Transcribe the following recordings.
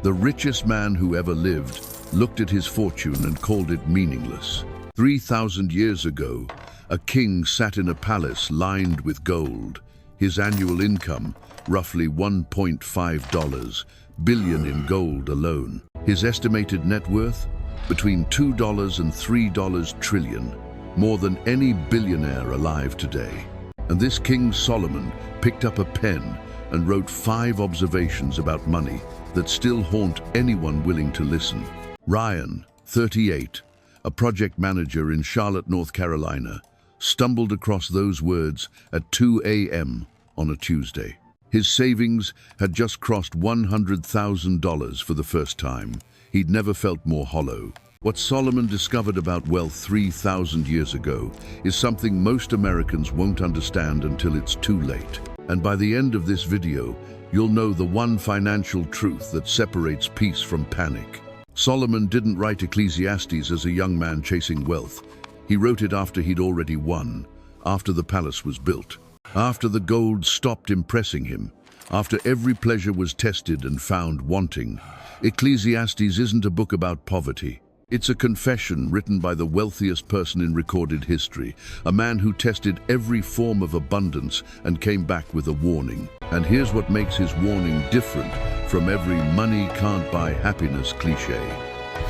The richest man who ever lived looked at his fortune and called it meaningless. 3,000 years ago, a king sat in a palace lined with gold. His annual income, roughly $1.5 billion in gold alone. His estimated net worth, between $2 and $3 trillion, more than any billionaire alive today. And this King Solomon picked up a pen and wrote 5 observations about money that still haunt anyone willing to listen. Ryan, 38, a project manager in Charlotte, North Carolina, stumbled across those words at 2 a.m. on a Tuesday. His savings had just crossed $100,000 for the first time. He'd never felt more hollow. What Solomon discovered about wealth 3,000 years ago is something most Americans won't understand until it's too late. And by the end of this video, you'll know the one financial truth that separates peace from panic. Solomon didn't write Ecclesiastes as a young man chasing wealth. He wrote it after he'd already won, after the palace was built, after the gold stopped impressing him, after every pleasure was tested and found wanting. Ecclesiastes isn't a book about poverty. It's a confession written by the wealthiest person in recorded history, a man who tested every form of abundance and came back with a warning. And here's what makes his warning different from every money can't buy happiness cliché.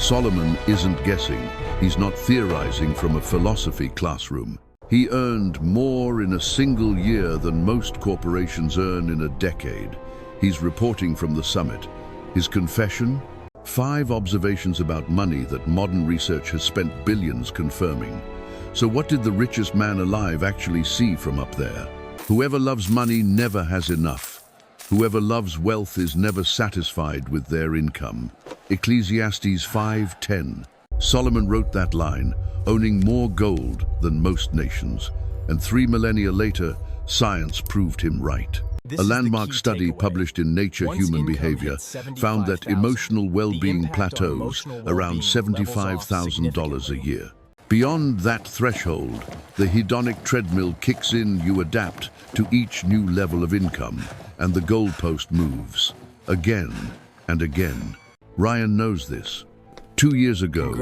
Solomon isn't guessing. He's not theorizing from a philosophy classroom. He earned more in a single year than most corporations earn in a decade. He's reporting from the summit. His confession? 5 observations about money that modern research has spent billions confirming. So what did the richest man alive actually see from up there? Whoever loves money never has enough. Whoever loves wealth is never satisfied with their income. Ecclesiastes 5:10. Solomon wrote that line, owning more gold than most nations. And 3 millennia later, science proved him right. A landmark study published in Nature Human Behavior found that emotional well-being plateaus around $75,000 a year. Beyond that threshold, the hedonic treadmill kicks in. You adapt to each new level of income, and the goalpost moves again and again. Ryan knows this. 2 years ago,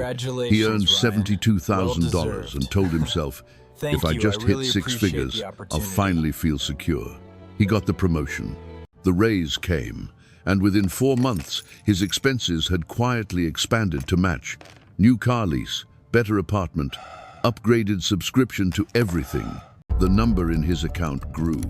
he earned $72,000 and told himself, if I just hit 6 figures, I'll finally feel secure. He got the promotion. The raise came, and within 4 months, his expenses had quietly expanded to match. New car lease, better apartment, upgraded subscription to everything. The number in his account grew.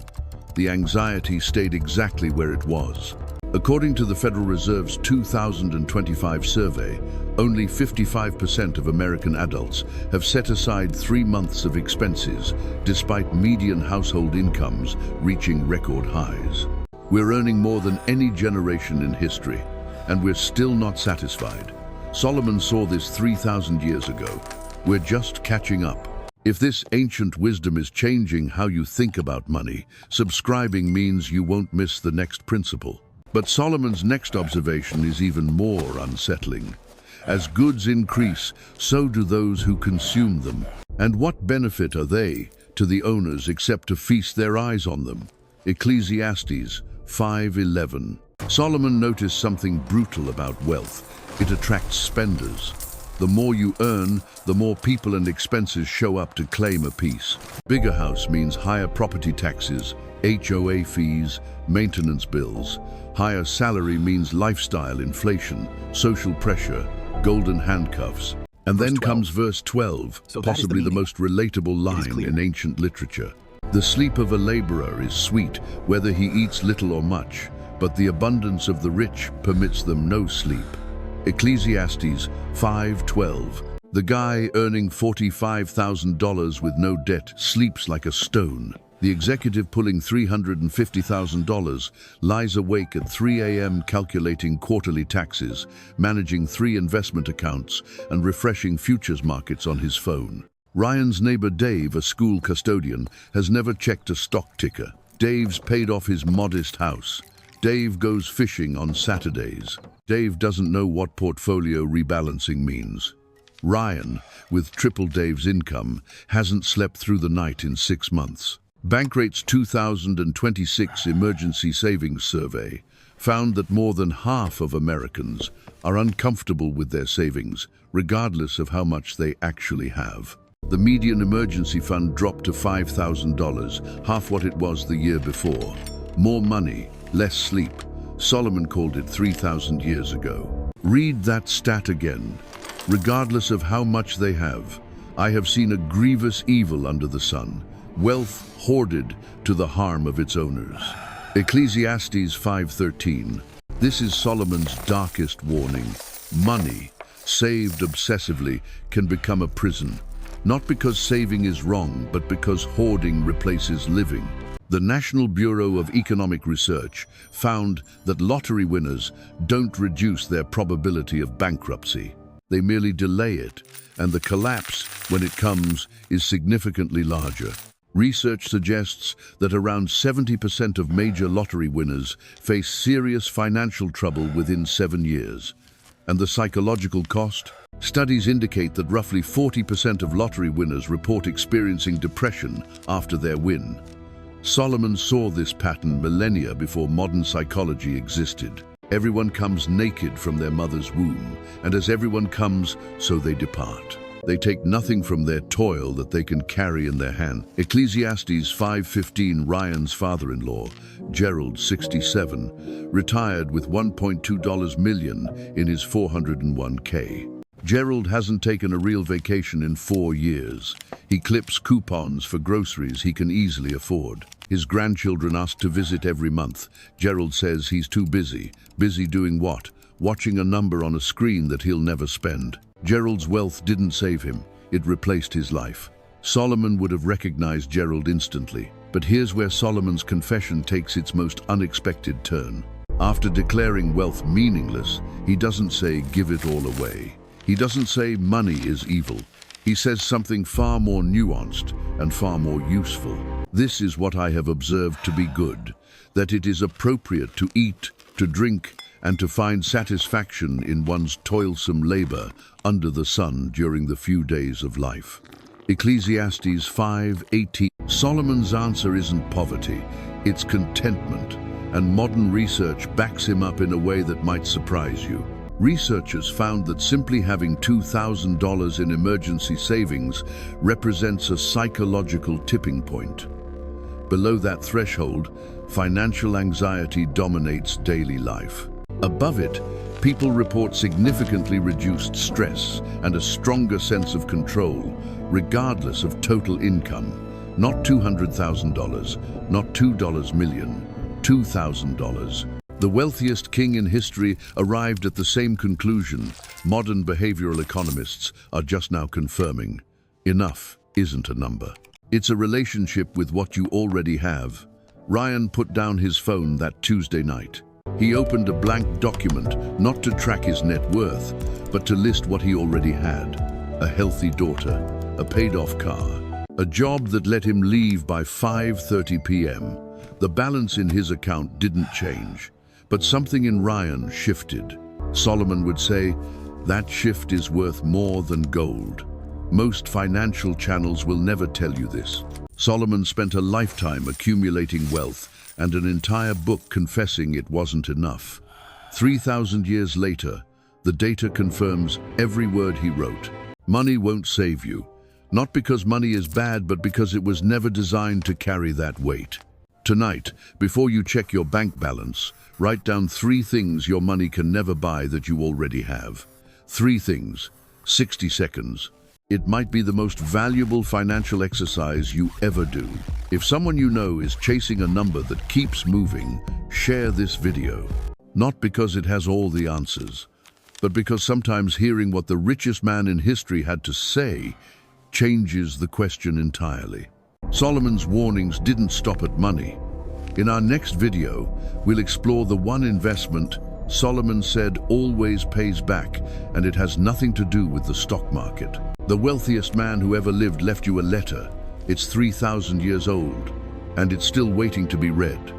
The anxiety stayed exactly where it was. According to the Federal Reserve's 2025 survey, only 55% of American adults have set aside 3 months of expenses, despite median household incomes reaching record highs. We're earning more than any generation in history, and we're still not satisfied. Solomon saw this 3,000 years ago. We're just catching up. If this ancient wisdom is changing how you think about money, subscribing means you won't miss the next principle. But Solomon's next observation is even more unsettling. As goods increase, so do those who consume them. And what benefit are they to the owners except to feast their eyes on them? Ecclesiastes 5:11. Solomon noticed something brutal about wealth. It attracts spenders. The more you earn, the more people and expenses show up to claim a piece. Bigger house means higher property taxes, HOA fees, maintenance bills. Higher salary means lifestyle inflation, social pressure, golden handcuffs. And then comes verse 12, possibly the most relatable line in ancient literature. The sleep of a laborer is sweet, whether he eats little or much, but the abundance of the rich permits them no sleep. Ecclesiastes 5:12. The guy earning $45,000 with no debt sleeps like a stone. The executive pulling $350,000 lies awake at 3 a.m. calculating quarterly taxes, managing 3 investment accounts, and refreshing futures markets on his phone. Ryan's neighbor Dave, a school custodian, has never checked a stock ticker. Dave's paid off his modest house. Dave goes fishing on Saturdays. Dave doesn't know what portfolio rebalancing means. Ryan, with triple Dave's income, hasn't slept through the night in 6 months. Bankrate's 2026 Emergency Savings Survey found that more than half of Americans are uncomfortable with their savings, regardless of how much they actually have. The median emergency fund dropped to $5,000, half what it was the year before. More money, less sleep. Solomon called it 3,000 years ago. Read that stat again. Regardless of how much they have, I have seen a grievous evil under the sun, wealth hoarded to the harm of its owners. Ecclesiastes 5:13. This is Solomon's darkest warning. Money, saved obsessively, can become a prison. Not because saving is wrong, but because hoarding replaces living. The National Bureau of Economic Research found that lottery winners don't reduce their probability of bankruptcy. They merely delay it, and the collapse, when it comes, is significantly larger. Research suggests that around 70% of major lottery winners face serious financial trouble within 7 years. And the psychological cost? Studies indicate that roughly 40% of lottery winners report experiencing depression after their win. Solomon saw this pattern millennia before modern psychology existed. Everyone comes naked from their mother's womb, and as everyone comes, so they depart. They take nothing from their toil that they can carry in their hand. Ecclesiastes 5:15. Ryan's father-in-law, Gerald, 67, retired with $1.2 million in his 401k. Gerald hasn't taken a real vacation in 4 years. He clips coupons for groceries he can easily afford. His grandchildren ask to visit every month. Gerald says he's too busy. Busy doing what? Watching a number on a screen that he'll never spend. Gerald's wealth didn't save him. It replaced his life. Solomon would have recognized Gerald instantly. But here's where Solomon's confession takes its most unexpected turn. After declaring wealth meaningless, he doesn't say, "Give it all away." He doesn't say money is evil. He says something far more nuanced and far more useful. This is what I have observed to be good, that it is appropriate to eat, to drink, and to find satisfaction in one's toilsome labor under the sun during the few days of life. Ecclesiastes 5:18. Solomon's answer isn't poverty, it's contentment, and modern research backs him up in a way that might surprise you. Researchers found that simply having $2,000 in emergency savings represents a psychological tipping point. Below that threshold, financial anxiety dominates daily life. Above it, people report significantly reduced stress and a stronger sense of control, regardless of total income. Not $200,000, not $2 million, $2,000. The wealthiest king in history arrived at the same conclusion modern behavioral economists are just now confirming. Enough isn't a number. It's a relationship with what you already have. Ryan put down his phone that Tuesday night. He opened a blank document, not to track his net worth, but to list what he already had. A healthy daughter, a paid-off car, a job that let him leave by 5:30 p.m. The balance in his account didn't change. But something in Ryan shifted. Solomon would say, that shift is worth more than gold. Most financial channels will never tell you this. Solomon spent a lifetime accumulating wealth and an entire book confessing it wasn't enough. 3,000 years later, the data confirms every word he wrote. Money won't save you. Not because money is bad, but because it was never designed to carry that weight. Tonight, before you check your bank balance, write down 3 things your money can never buy that you already have. 3 things, 60 seconds. It might be the most valuable financial exercise you ever do. If someone you know is chasing a number that keeps moving, share this video. Not because it has all the answers, but because sometimes hearing what the richest man in history had to say changes the question entirely. Solomon's warnings didn't stop at money. In our next video, we'll explore the one investment Solomon said always pays back, and it has nothing to do with the stock market. The wealthiest man who ever lived left you a letter. It's 3,000 years old, and it's still waiting to be read.